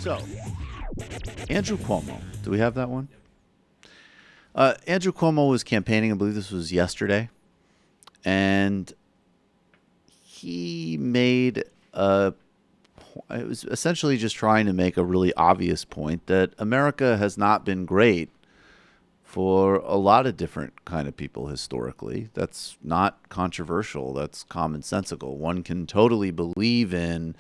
So, Andrew Cuomo. Do we have that one? Andrew Cuomo was campaigning, I believe this was yesterday, and he made it was essentially just trying to make a really obvious point that America has not been great for a lot of different kind of people historically. That's not controversial. That's commonsensical. One can totally believe in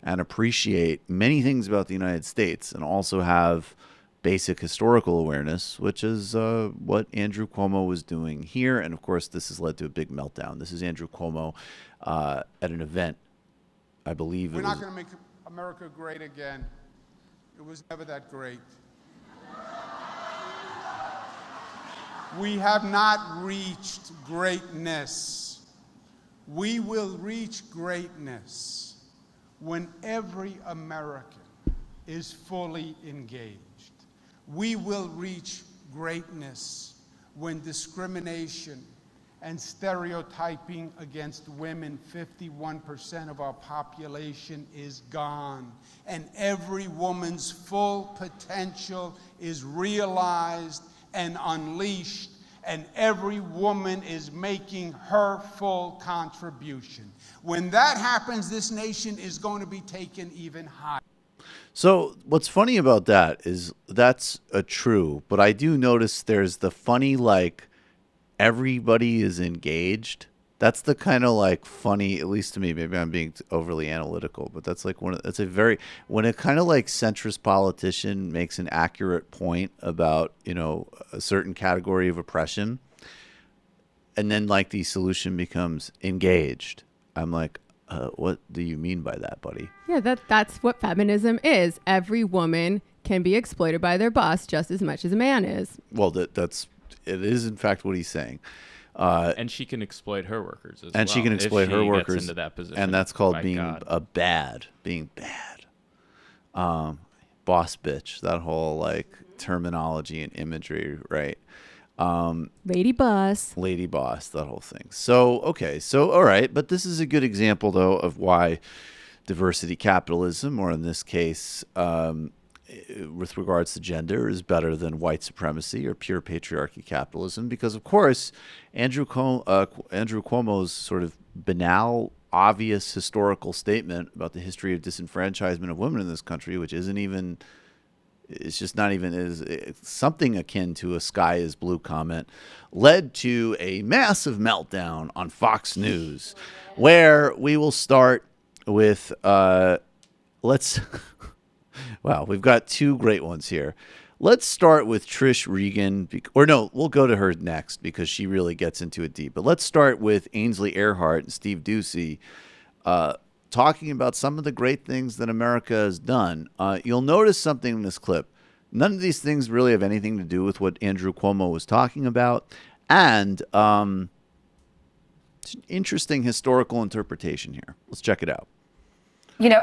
and appreciate many things about the United States and also have basic historical awareness, which is what Andrew Cuomo was doing here. And of course, this has led to a big meltdown. This is Andrew Cuomo at an event, I believe. We're not going to make America great again. It was never that great. We have not reached greatness. We will reach greatness when every American is fully engaged. We will reach greatness when discrimination and stereotyping against women, 51% of our population, is gone, and every woman's full potential is realized and unleashed, and every woman is making her full contribution. When that happens, this nation is going to be taken even higher. So what's funny about that is that's true, but I do notice there's the funny, like, everybody is engaged. That's the kind of like funny, at least to me, maybe I'm being overly analytical, but that's like that's a very, when a kind of like centrist politician makes an accurate point about, you know, a certain category of oppression, and then like the solution becomes engaged. I'm like, what do you mean by that, buddy? Yeah, that's what feminism is. Every woman can be exploited by their boss just as much as a man is. Well, it is in fact what he's saying. And she can exploit her workers as well. And she can exploit her workers into that position. And that's called My being God. being bad. Boss bitch, that whole like terminology and imagery, right? Lady boss, that whole thing. So, okay. So, all right. But this is a good example, though, of why diversity capitalism, or in this case, with regards to gender, is better than white supremacy or pure patriarchy capitalism. Because, of course, Andrew Cuomo's sort of banal, obvious historical statement about the history of disenfranchisement of women in this country, which isn't even... It's just not even it's something akin to a sky is blue comment, led to a massive meltdown on Fox News, where we will start with wow, we've got two great ones here. Let's start with Trish Regan, or no, we'll go to her next because she really gets into it deep. But let's start with Ainsley Earhardt and Steve Doocy talking about some of the great things that America has done. You'll notice something in this clip. None of these things really have anything to do with what Andrew Cuomo was talking about. And it's an interesting historical interpretation here. Let's check it out. You know,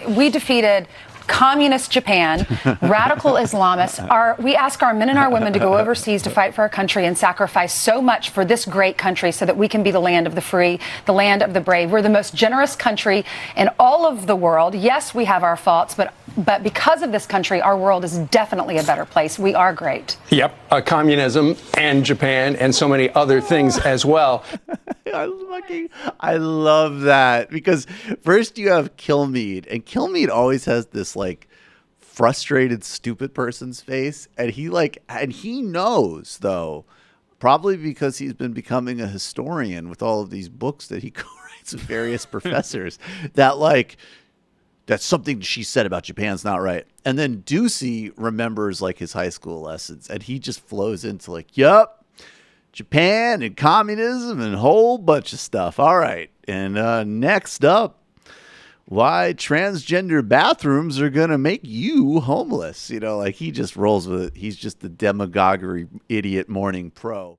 we defeated communist Japan, radical Islamists. We ask our men and our women to go overseas to fight for our country and sacrifice so much for this great country so that we can be the land of the free, the land of the brave. We're the most generous country in all of the world. Yes, we have our faults, but because of this country, our world is definitely a better place. We are great. Yep, communism and Japan and so many other things as well. I love that, because first you have Kilmeade, and Kilmeade always has this like frustrated, stupid person's face, and he knows, though, probably because he's been becoming a historian with all of these books that he co-writes with various professors, that's something she said about Japan's not right. And then Doocy remembers like his high school lessons, and he just flows into like, yup, Japan and communism and a whole bunch of stuff. All right. And next up, why transgender bathrooms are going to make you homeless. You know, like he just rolls with it. He's just the demagoguery idiot morning pro.